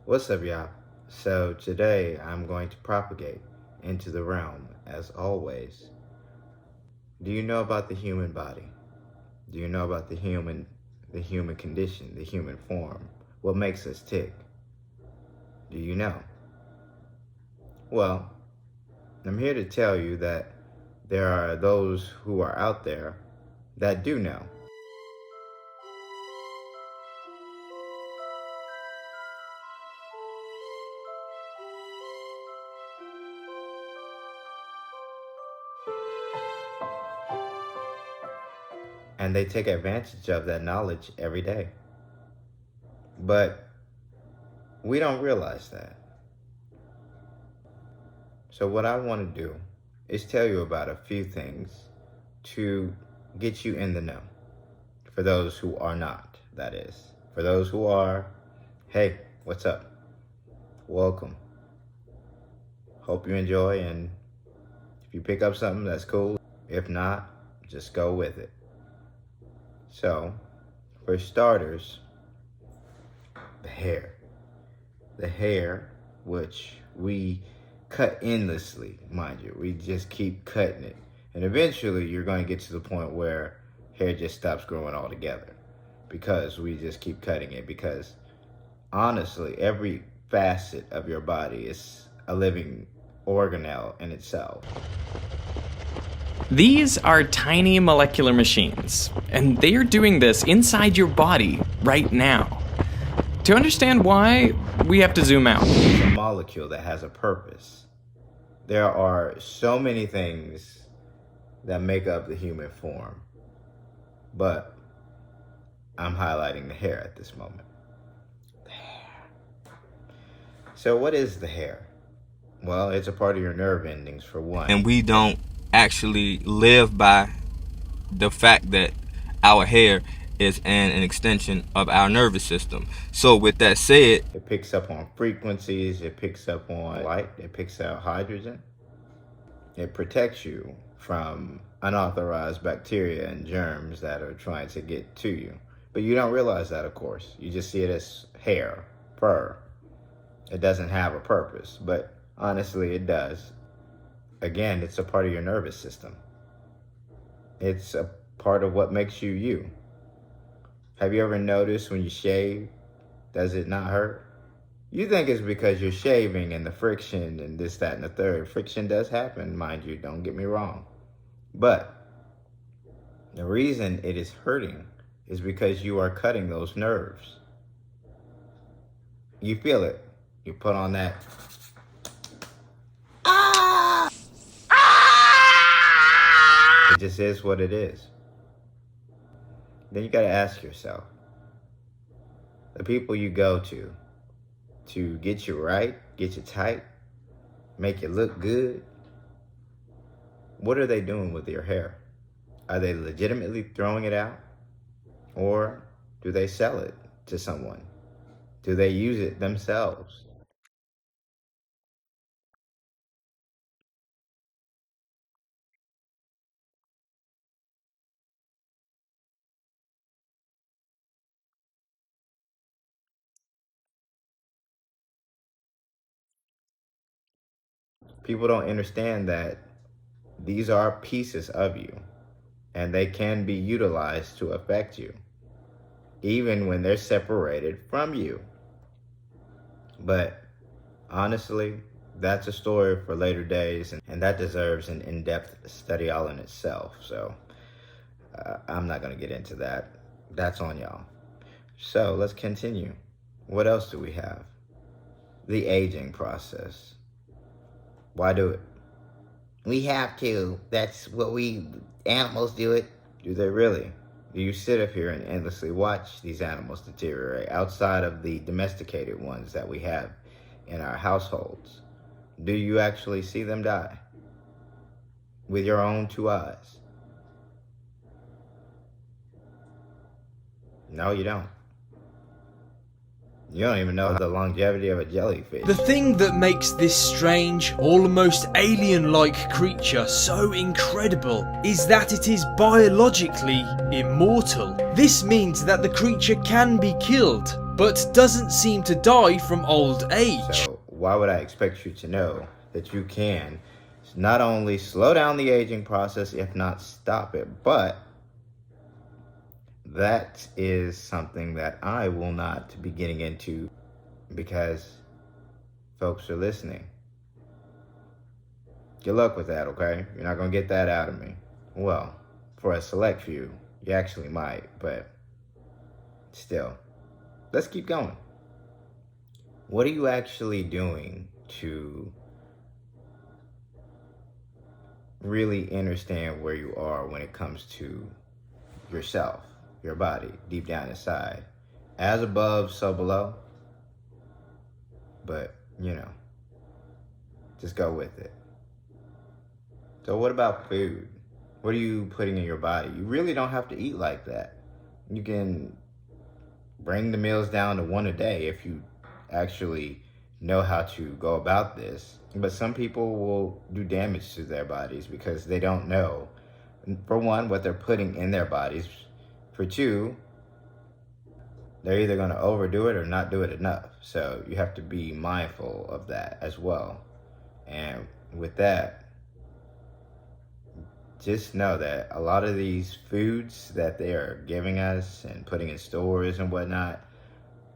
What's up, y'all? So today I'm going to propagate into the realm, as always. Do you know about the human body? Do you know about the human condition, the human form? What makes us tick? Do you know? Well, I'm here to tell you that there are those who are out there that do know. And they take advantage of that knowledge every day. But we don't realize that. So what I want to do is tell you about a few things to get you in the know. For those who are not, that is. For those who are, hey, what's up? Welcome. Hope you enjoy, and if you pick up something, that's cool. If not, just go with it. So, for starters, the hair. The hair, which we cut endlessly, mind you. We just keep cutting it. And eventually, you're going to get to the point where hair just stops growing altogether because we just keep cutting it. Because honestly, every facet of your body is a living organelle in itself. These are tiny molecular machines, and they are doing this inside your body right now. To understand why, we have to zoom out. It's a molecule that has a purpose. There are so many things that make up the human form, but I'm highlighting the hair at this moment. The hair. So what is the hair? Well, it's a part of your nerve endings, for one. And we don't actually live by the fact that our hair is an extension of our nervous system. So with that said, it picks up on frequencies, it picks up on light, it picks out hydrogen. It protects you from unauthorized bacteria and germs that are trying to get to you. But you don't realize that, of course. You just see it as hair, fur. It doesn't have a purpose, but honestly, it does. Again, it's a part of your nervous system. It's a part of what makes you you. Have you ever noticed when you shave, does it not hurt? You think it's because you're shaving and the friction and this, that, and the third. Friction does happen, mind you, don't get me wrong. But the reason it is hurting is because you are cutting those nerves. You feel it. You put on that. It just is what it is. Then you gotta ask yourself, the people you go to get you right, get you tight, make you look good, what are they doing with your hair? Are they legitimately throwing it out? Or do they sell it to someone? Do they use it themselves? People don't understand that these are pieces of you and they can be utilized to affect you, even when they're separated from you. But honestly, that's a story for later days, and that deserves an in-depth study all in itself. So I'm not gonna get into that. That's on y'all. So let's continue. What else do we have? The aging process. Why do it? We have to. That's what animals do it. Do they really? Do you sit up here and endlessly watch these animals deteriorate outside of the domesticated ones that we have in our households? Do you actually see them die with your own two eyes? No, you don't. You don't even know the longevity of a jellyfish. The thing that makes this strange, almost alien-like creature so incredible is that it is biologically immortal. This means that the creature can be killed, but doesn't seem to die from old age. So why would I expect you to know that you can not only slow down the aging process, if not stop it, but that is something that I will not be getting into because folks are listening. Good luck with that, okay? You're not going to get that out of me. Well, for a select few, you actually might, but still, let's keep going. What are you actually doing to really understand where you are when it comes to yourself, your body, deep down inside? As above, so below. But, just go with it. So what about food? What are you putting in your body? You really don't have to eat like that. You can bring the meals down to one a day if you actually know how to go about this. But some people will do damage to their bodies because they don't know, for one, what they're putting in their bodies. For two, they're either going to overdo it or not do it enough. So you have to be mindful of that as well. And with that, just know that a lot of these foods that they are giving us and putting in stores and whatnot,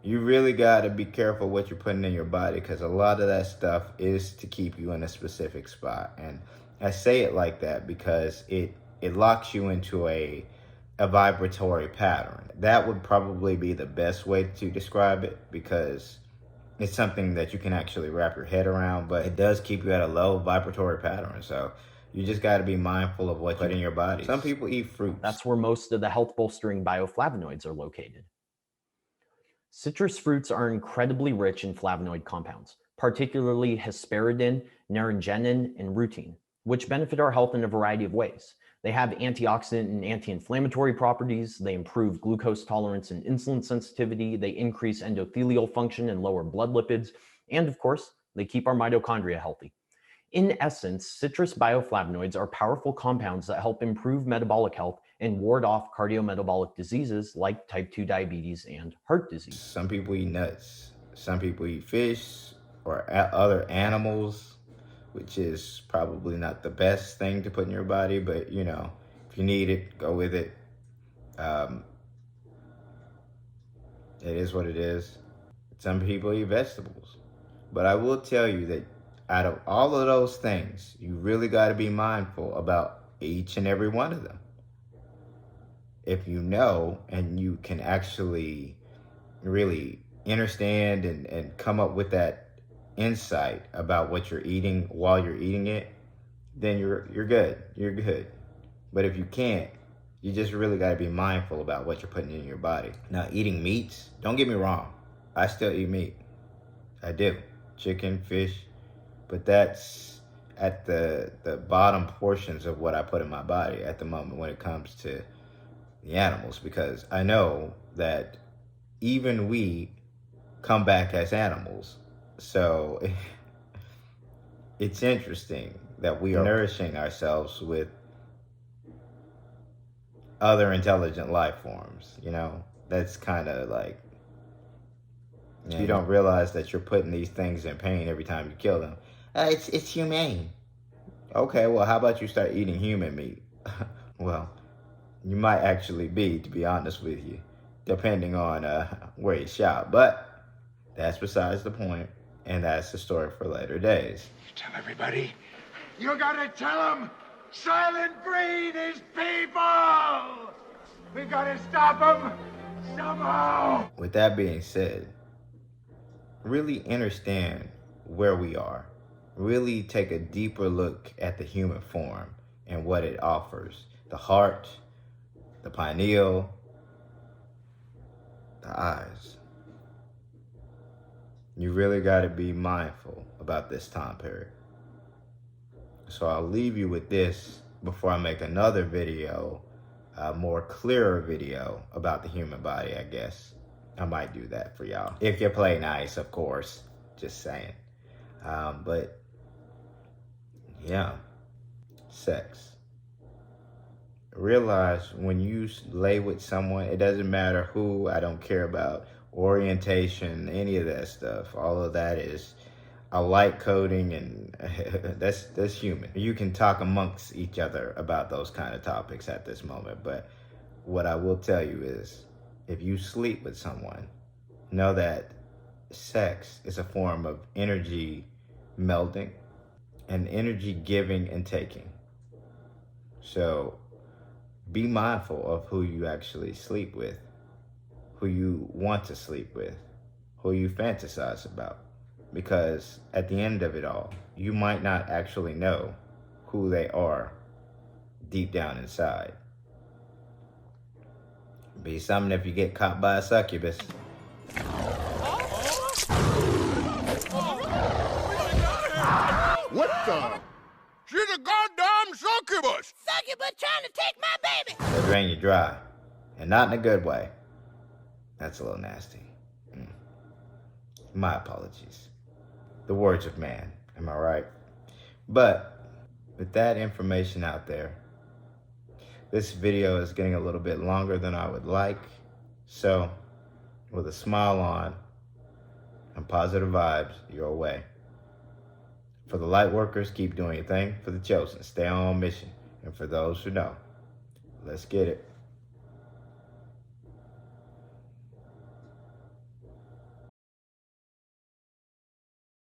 you really got to be careful what you're putting in your body, because a lot of that stuff is to keep you in a specific spot. And I say it like that because it locks you into a vibratory pattern. That would probably be the best way to describe it, because it's something that you can actually wrap your head around, but it does keep you at a low vibratory pattern. So you just got to be mindful of what you put in your body. Some people eat fruits. That's where most of the health-bolstering bioflavonoids are located. Citrus fruits are incredibly rich in flavonoid compounds, particularly hesperidin, naringenin, and rutin, which benefit our health in a variety of ways. They have antioxidant and anti-inflammatory properties, they improve glucose tolerance and insulin sensitivity, they increase endothelial function and lower blood lipids, and of course, they keep our mitochondria healthy. In essence, citrus bioflavonoids are powerful compounds that help improve metabolic health and ward off cardiometabolic diseases like type 2 diabetes and heart disease. Some people eat nuts. Some people eat fish or other animals, which is probably not the best thing to put in your body, but if you need it, go with it. It is what it is. Some people eat vegetables. But I will tell you that out of all of those things, you really got to be mindful about each and every one of them. If you know and you can actually really understand and come up with that insight about what you're eating while you're eating it, then you're good. You're good. But if you can't, you just really got to be mindful about what you're putting in your body. Now, eating meats, don't get me wrong. I still eat meat. I do. Chicken, fish. But that's at the bottom portions of what I put in my body at the moment when it comes to the animals, because I know that even we come back as animals. So it's interesting that we are nourishing ourselves with other intelligent life forms. That's kind of like, you don't realize that you're putting these things in pain every time you kill them. It's humane. Okay, well, how about you start eating human meat? Well, you might actually be, to be honest with you, depending on where you shop. But that's besides the point, and that's the story for later days. Tell everybody. You gotta tell them Silent Breed is people! We gotta stop them somehow! With that being said, really understand where we are. Really take a deeper look at the human form and what it offers. The heart, the pineal, the eyes. You really got to be mindful about this time period. So I'll leave you with this before I make another video, a more clearer video about the human body, I guess. I might do that for y'all. If you play nice, of course. Just saying. But yeah, sex. Realize when you lay with someone, it doesn't matter who, I don't care about orientation, any of that stuff. All of that is a light coding, and that's human. You can talk amongst each other about those kind of topics at this moment, but what I will tell you is, if you sleep with someone, know that sex is a form of energy melding and energy giving and taking. So be mindful of who you actually sleep with, who you want to sleep with, who you fantasize about. Because at the end of it all, you might not actually know who they are deep down inside. Be something if you get caught by a succubus. What the? She's a goddamn succubus! Succubus trying to take my baby! They drain you dry, and not in a good way. That's a little nasty. My apologies. The words of man, am I right? But with that information out there, this video is getting a little bit longer than I would like. So, with a smile on and positive vibes your way. For the light workers, keep doing your thing. For the chosen, stay on mission. And for those who know, let's get it.